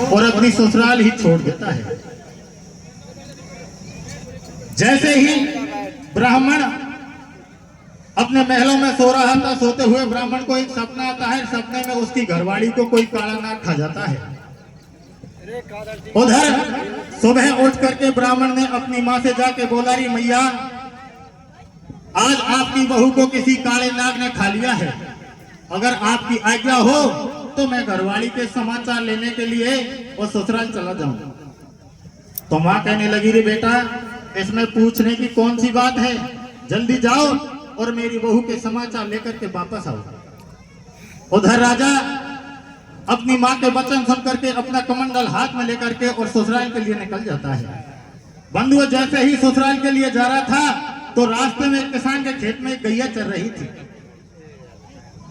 और अपनी ससुराल ही छोड़ देता है। जैसे ही ब्राह्मण अपने महलों में सो रहा था, सोते हुए ब्राह्मण को एक सपना आता है। सपने में उसकी घरवाली को कोई काला नाग खा जाता है। उधर सुबह उठ करके ब्राह्मण ने अपनी माँ से जाके बोला, री मैया, आज आपकी बहू को किसी काले नाग ने खा लिया है। अगर आपकी आज्ञा हो तो मैं घरवाली के समाचार लेने के लिए और ससुराल चला जाऊं। तो माँ कहने लगी, रे बेटा, इसमें पूछने की कौन सी बात है, जल्दी जाओ और मेरी बहू के समाचार लेकर के वापस आओ। उधर राजा अपनी माँ के वचन सुन करके अपना कमंडल हाथ में लेकर के और ससुराल के लिए निकल जाता है। बंधुओं, जैसे ही ससुराल के लिए जा रहा था तो रास्ते में एक किसान के खेत में एक गैया चल रही थी।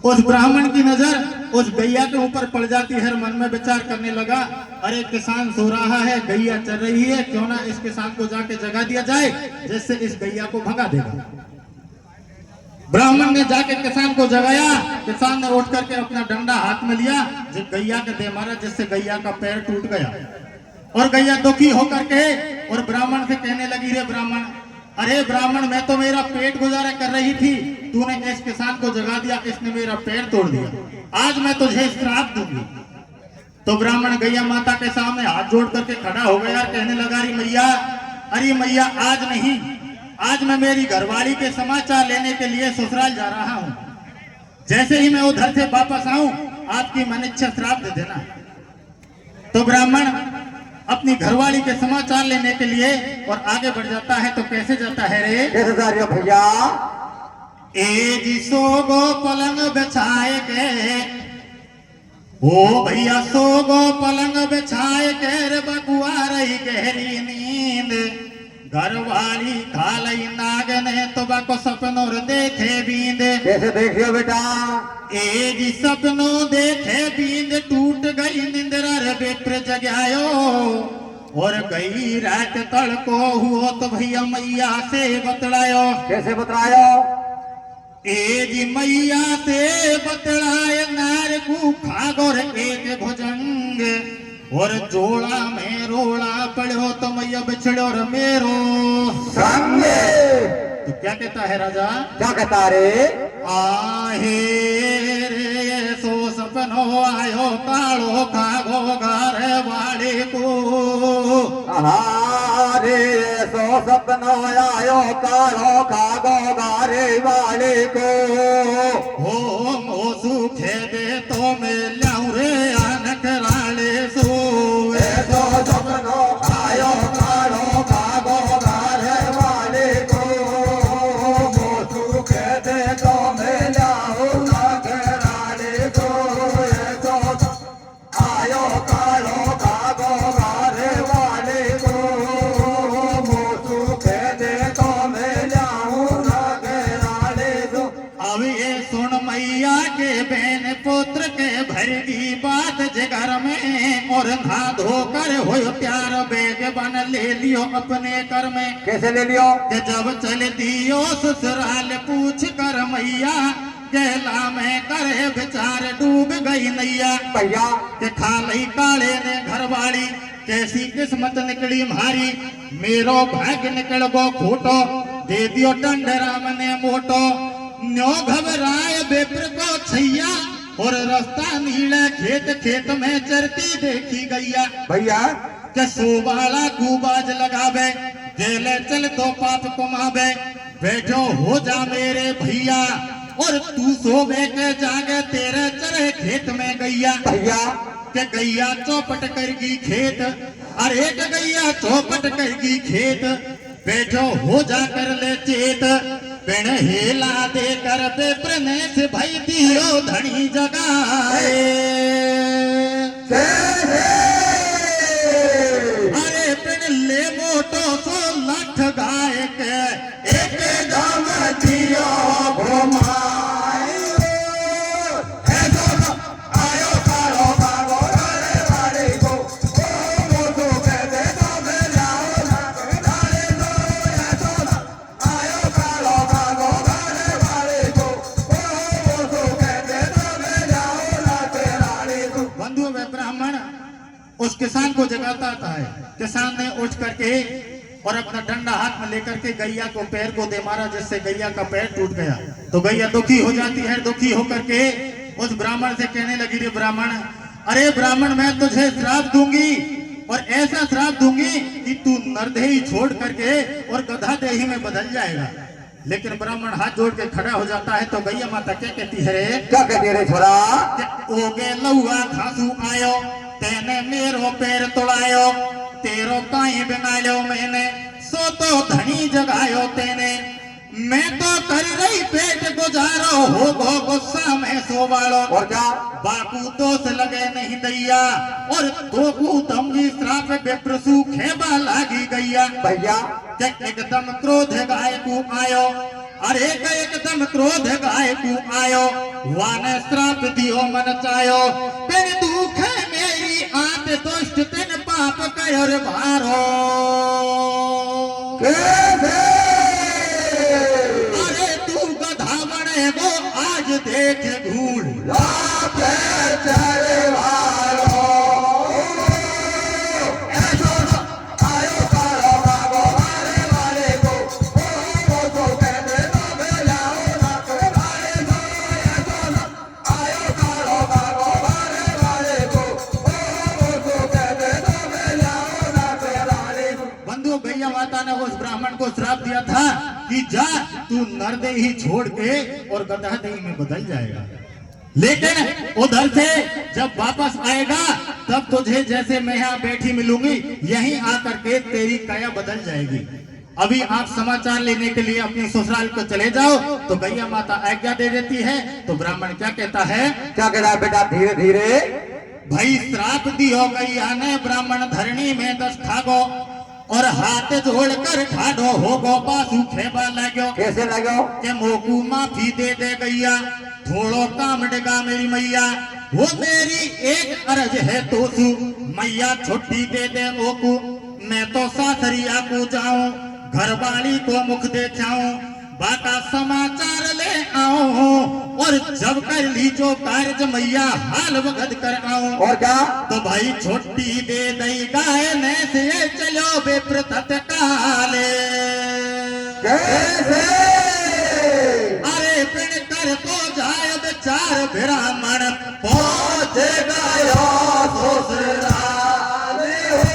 उस ब्राह्मण की नजर उस गैया के ऊपर पड़ जाती है। मन में विचार करने लगा, अरे किसान सो रहा है, गैया चल रही है, क्यों ना इस किसान को जाके जगा दिया जाए, जिससे इस गैया को भगा देगा। ब्राह्मण ने जाके किसान को जगाया। किसान ने उठ करके अपना डंडा हाथ में लिया, जो गैया के दे मारा, जिससे गैया का पैर टूट गया। और गैया दुखी होकर के और ब्राह्मण से कहने लगी, रे ब्राह्मण, अरे ब्राह्मण, मैं तो मेरा पेट गुजारा कर रही थी, तूने इस किसान को जगा दिया, इसने मेरा पैर तोड़ दिया, आज मैं तुझे श्राप दूंगी। तो ब्राह्मण गैया माता के सामने हाथ जोड़ करके खड़ा हो गया, कहने लगा, अरे मैया, आज नहीं, आज मैं मेरी घरवाली के समाचार लेने के लिए ससुराल जा रहा हूँ। जैसे ही मैं उधर से वापस आऊं, आपकी मन इच्छा श्राप दे देना। तो ब्राह्मण अपनी घरवाली के समाचार लेने के लिए और आगे बढ़ जाता है। तो कैसे जाता है रे? कैसे जा रही हो भैया? ए जी सोगो पलंग बिछाए के, ओ भैया सोगो पलंग बिछाए के, रे बकुआ रही गहरी नींद, घरवाली खालई नाग ने तो बाको सपनों देखे बींद। कैसे देखियो बेटा? ए जी सपनों देखे बींद, टूट गई निंद्रा रे बेप्र जगायो, और गई रात तड़को हुओ तो भैया मैया से बतलायो। कैसे बतलायो? ए जी मैया से बतलाए, नार को खागोर एक भुजंग, और जोड़ा में रोड़ा पड़ो तो मैया बिछड़ो रे मेरो संग। तो क्या कहता है राजा? क्या कहता रे? आहे रे सो सपनो आयो, कालो खागो घर वाले को, रे सो सपनो आयो, कालो खागो गारे वाले को, हो मो सुखे दे तो मैं लाऊं रे आनक राले सो। सो सपनो आयो, कालो खागो गारे वाले को, मो सुखे दे तो मैं लाऊं आनक राले को, सो आयो, कालो खागो गारे वाले को, मो सुखे दे तो मैं लाऊं आनक राले को। अब ये सुन मैया के बहन पुत्र के भरगी बात जगर में, और नहा धोकर हो प्यार बेग बन ले लियो अपने कर में। कैसे ले लियो? कि जब चल दियो ससुराल पूछ कर मैया, गहला में करे विचार डूब गई नैया। भैया कि खालई काले ने घरवाली, कैसी किस्मत निकली मारी, मेरो भाग्य निकल गो खोटो, दे दियो डंडराम ने मोटो, न्यो घबराए बेप्र को छैया, और रास्ता नीले खेत खेत में चरती देखी गैया। भैया के सोबाला गुबाज लगावे, जेले चल तो पाप कमावे, बैठो हो जा मेरे भैया, और तू सोवे के जागे तेरे चरे खेत में गैया। भैया के गैया चौपट करगी खेत, अरे एक गैया चौपट करगी खेत, बैठो हो जा कर ले चेत, पिण हेला दे कर बेप्र ने से भाई दियो धनी जगाए। अरे पिण ले मोटो सो लठ गाय के, एक दम दियो घुमाए। आयो कालो भागो गारे वाले को, ओ मोटो कहते तो मैं जाओ ना डाले दो या सोना। आयो कालो भागो गारे वाले को, ओ मोटो कहते तो मैं जाओ ना डाले दो। बंधु व ब्राह्मण उस किसान को जगाता आता है। किसान ने उठ करके और अपना डंडा हाथ में लेकर के गैया को पैर को दे मारा, जिससे गैया का पैर टूट गया। तो गैया दुखी हो जाती है। दुखी होकर के उस ब्राह्मण से कहने लगी, रे ब्राह्मण, अरे ब्राह्मण, मैं तुझे श्राप दूंगी और ऐसा श्राप दूंगी कि तू नरदेही छोड़ करके और गधा देही में बदल जाएगा। लेकिन ब्राह्मण हाथ जोड़ के खड़ा हो जाता है। तो गैया माता क्या कहती है, रे क्या कहती है रे छोरा? ओगे लौआ घासू आयो, तेने मेरो पैर तोड़ायो, तेरो काई बनायो मैंने, सो तो धनी जगायो तेने, मैं तो कर रही पेट गुजारो, हो गो गुस्सा में सोवालो। और क्या? बाकू दोष लगे नहीं दैया, और दोगू तमगी श्राप बेप्रसू खेबा लागी गैया। भैया एकदम क्रोध गाय को आयो, अरे एकदम क्रोध गाय को आयो, वाने श्राप दियो मन चायो, बिन दुख मेरी आंत दुष्ट तिन पाप कयोर भारो। अरे तू गधा बने गो आज देख घूर, गैया माता ने उस ब्राह्मण को श्राप दिया था कि जा तू नरदेही छोड़ के और गधादेही में बदल जाएगा। लेकिन उधर से जब वापस आएगा तब तुझे जैसे मैं यहाँ बैठी मिलूंगी, यहीं आकर के तेरी काया बदल जाएगी। अभी आप समाचार लेने के लिए अपनी ससुराल को चले जाओ। तो गैया माता आज्ञा दे देती है। तो ब्राह्मण क्या कहता है? क्या कहता है बेटा? धीरे धीरे भाई श्राप दियो गैया ने ब्राह्मण धरणी में 10 खागो, और हाथ जोड़कर ठाडो हो गो पासू खेबा लगो। कैसे लगो? के मोकू माफी दे दे गैया, थोड़ो काम डेगा मेरी मैया, वो मेरी एक अर्ज है तो सू, मैया छुट्टी दे दे ओकू, मैं तो सासरिया को जाऊं, घरवाली को मुख देखाऊं, बाका समाचार ले आऊं, और जब कर ली जो कार्य मैया हाल वगद कर आऊं। और क्या? तो भाई छुट्टी दे दई गाय ने से चलो बेप्रतत काले। कैसे? अरे पिण कर तो जाय बेचार ब्राह्मण पहुंचेगा ससुराल हो।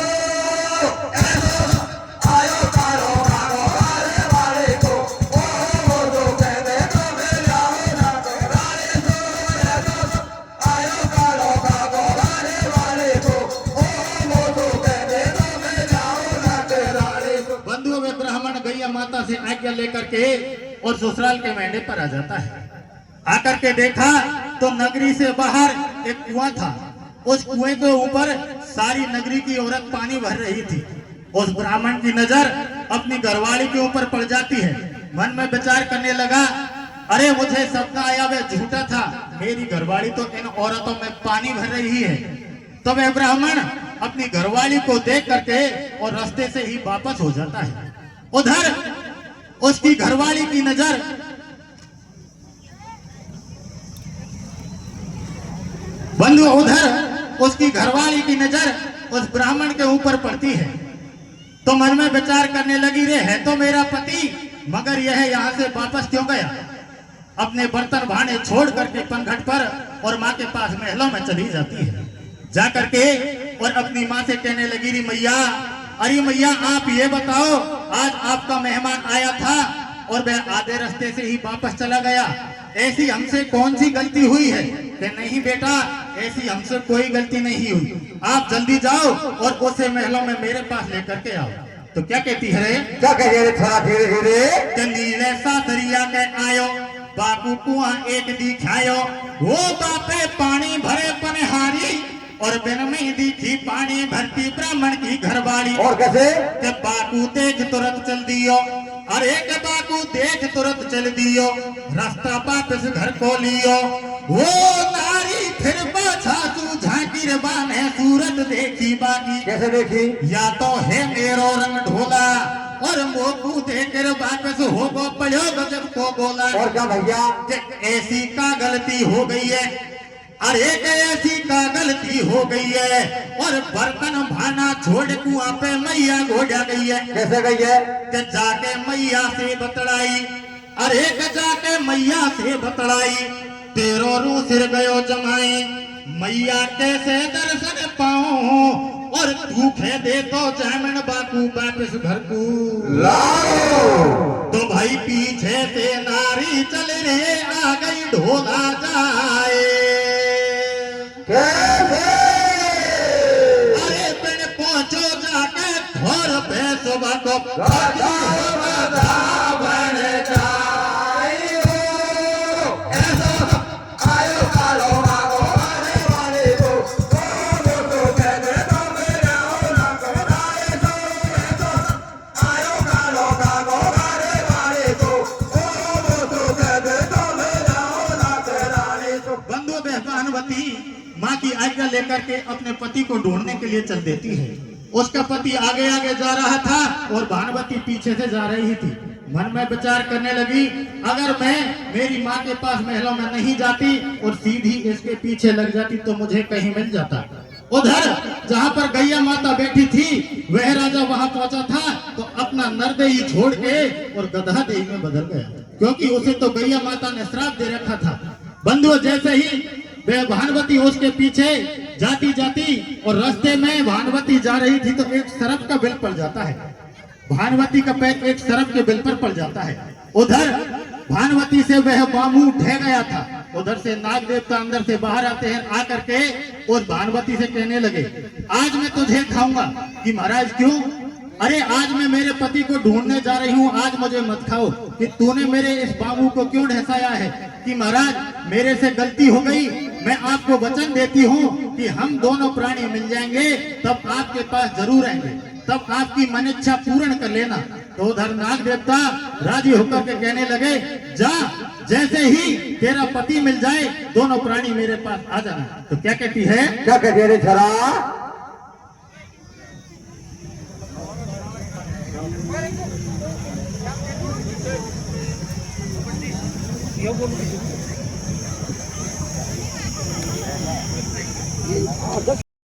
माता से आज्ञा लेकर के और ससुराल के मेंढे पर आ जाता है। आकर के देखा तो नगरी से बाहर एक कुआं था। उस कुएं के ऊपर सारी नगरी की औरत पानी भर रही थी। उस ब्राह्मण की नजर अपनी घरवाली के ऊपर पड़ जाती है। मन में विचार करने लगा, अरे मुझे सपना आया वह झूठा था, मेरी घरवाली तो इन औरतों में पानी भर रही है। तो वह ब्राह्मण अपनी घरवाली को देख करके और रास्ते से ही वापस हो जाता है। उधर उसकी घरवाली की नजर बंधु उधर उसकी घरवाली की नजर उस ब्राह्मण के ऊपर पड़ती है। तो मन में विचार करने लगी, रे है तो मेरा पति, मगर यह यहाँ से वापस क्यों गया। अपने बर्तन भाने छोड़ करके पनघट पर और माँ के पास महलों में चली जाती है। जाकर के और अपनी माँ से कहने लगी, री मैया, अरे मैया आप ये बताओ, आज आपका मेहमान आया था और वह आधे रास्ते से ही वापस चला गया, ऐसी हमसे कौन सी गलती हुई है? कि नहीं बेटा, ऐसी हमसे कोई गलती नहीं हुई, आप जल्दी जाओ और उसे महलों में मेरे पास लेकर के आओ। तो क्या कहती है? क्या कह रहे? थोड़ा धीरे धीरे। नीले सासरिया के आयो, बापू कुआं एक दिखायो, वो बापे पानी भरे पनहारी, और बिन में दिखी पानी भरती ब्राह्मण की घरवाली। और कैसे? के बाकू देख तुरंत चल दियो, अरे के बाकू देख तुरंत चल दियो, रास्ता वापस घर को लियो। वो नारी फिर पाछा तू झांकी रे बाने सूरत देखी बाकी। कैसे देखी? या तो है मेरो रंग ढोला, और मोकू देकर वापस हो गो पड़ो गजब को बोला। और क्या भैया? ऐसी का गलती हो गई है, अरे ऐसी का गलती हो गई है और बर्तन भाना छोड़ कुआं पे मैया घोड़ा गई है। कैसे गई है? के जाके मैया से बतड़ाई, अरे के जाके मैया से बतड़ाई, तेरो रू सिर गयो जमाई, मैया कैसे दर्शन पाऊं और तू खे दे तो जामन बाकू वापस घर को लाओ। तो भाई पीछे से नारी चल रे आ गई ढोला जाए। कैसे? अरे पिंड पहुंचो जाके घर पे सुबह को राजा राजा बन जाई हो। ऐसा आयो कालो भागो आने वाले को तो कहते तो मेरा ना कराए तो ऐसा आयो कालो भागो आने वाले को तो कहते तो मेरा ना कराए तो। बंधु बहनवती माँ की आज्ञा लेकर के अपने पति को ढूंढने के लिए चल देती है। उसका पति आगे आगे जा रहा था और भानुवती पीछे से जा रही थी। मन में विचार करने लगी, अगर मैं मेरी माँ के पास महलों में नहीं जाती और सीधी इसके पीछे लग जाती तो मुझे कहीं मिल जाता। उधर जहाँ पर गैया माता बैठी थी वह राजा वहां पहुंचा था तो अपना नरदेही छोड़ के और गधा देही में बदल गया, क्योंकि उसे तो गैया माता ने श्राप दे रखा था। बंधुओं, जैसे ही वह भानुवती उसके पीछे जाती जाती और रास्ते में भानुवती जा रही थी तो एक सरप का बिल पड़ जाता है। भानुवती का पैर एक सरप के बिल पर पड़ जाता है। उधर भानुवती से वह बामू ढह गया था। उधर से नाग देवता अंदर से बाहर आते हैं, आकर के उस भानुवती से कहने लगे, आज मैं तुझे खाऊंगा। कि महाराज क्यों? अरे आज मैं मेरे पति को ढूंढने जा रही हूँ, आज मुझे मत खाओ। कि तूने मेरे इस बामू को क्यों ढसाया है? कि महाराज मेरे से गलती हो गई, मैं आपको वचन देती हूँ कि हम दोनों प्राणी मिल जाएंगे तब आपके पास जरूर आएंगे, तब आपकी मन इच्छा पूर्ण कर लेना। तो उधर नाग देवता राजी होकर के कहने लगे, जा, जैसे ही तेरा पति मिल जाए दोनों प्राणी मेरे पास आ जाना। तो क्या कहती है? क्या कहती है रे छरा?